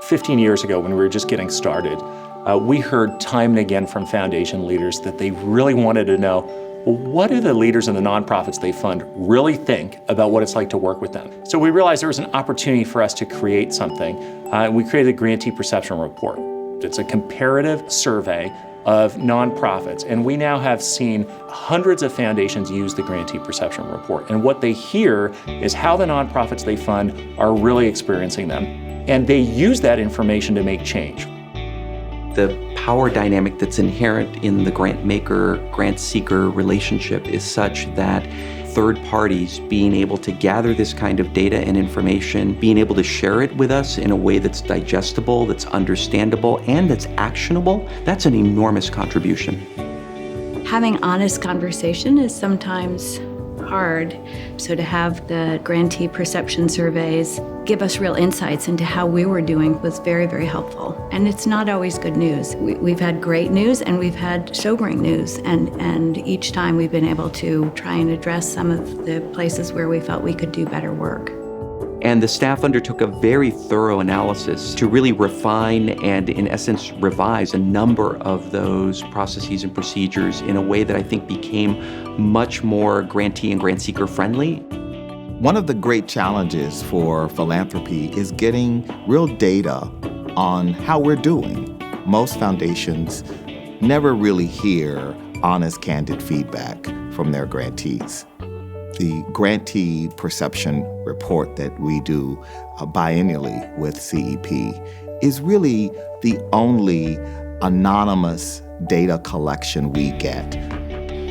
15 years ago when we were just getting started, we heard time and again from foundation leaders that they really wanted to know, well, what do the leaders in the nonprofits they fund really think about what it's like to work with them? So we realized there was an opportunity for us to create something. We created a Grantee Perception Report. It's a comparative survey of nonprofits, and we now have seen hundreds of foundations use the Grantee Perception Report. And what they hear is how the nonprofits they fund are really experiencing them. And they use that information to make change. The power dynamic that's inherent in the grant maker, grant seeker relationship is such that third parties being able to gather this kind of data and information, being able to share it with us in a way that's digestible, that's understandable, and that's actionable, that's an enormous contribution. Having honest conversation is sometimes hard. So to have the grantee perception surveys give us real insights into how we were doing was very, very helpful. And it's not always good news. We've had great news and we've had sobering news. And each time we've been able to try and address some of the places where we felt we could do better work. And the staff undertook a very thorough analysis to really refine and, in essence, revise a number of those processes and procedures in a way that I think became much more grantee and grant seeker friendly. One of the great challenges for philanthropy is getting real data on how we're doing. Most foundations never really hear honest, candid feedback from their grantees. The Grantee Perception Report that we do biennially with CEP is really the only anonymous data collection we get.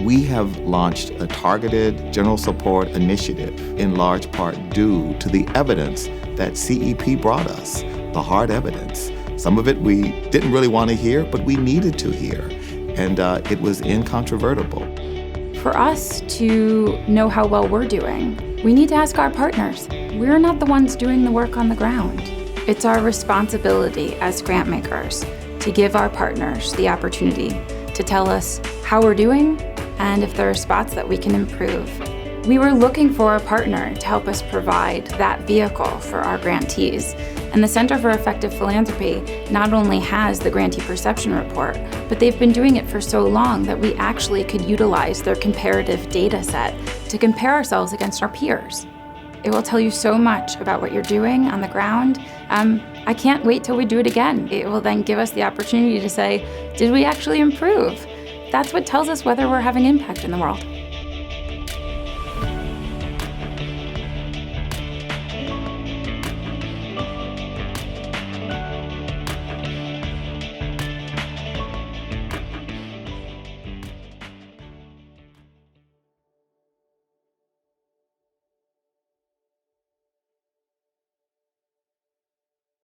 We have launched a targeted general support initiative, in large part due to the evidence that CEP brought us, the hard evidence. Some of it we didn't really want to hear, but we needed to hear, and it was incontrovertible. For us to know how well we're doing, we need to ask our partners. We're not the ones doing the work on the ground. It's our responsibility as grant makers to give our partners the opportunity to tell us how we're doing and if there are spots that we can improve. We were looking for a partner to help us provide that vehicle for our grantees. And the Center for Effective Philanthropy not only has the Grantee Perception Report, but they've been doing it for so long that we actually could utilize their comparative data set to compare ourselves against our peers. It will tell you so much about what you're doing on the ground. I can't wait till we do it again. It will then give us the opportunity to say, did we actually improve? That's what tells us whether we're having impact in the world.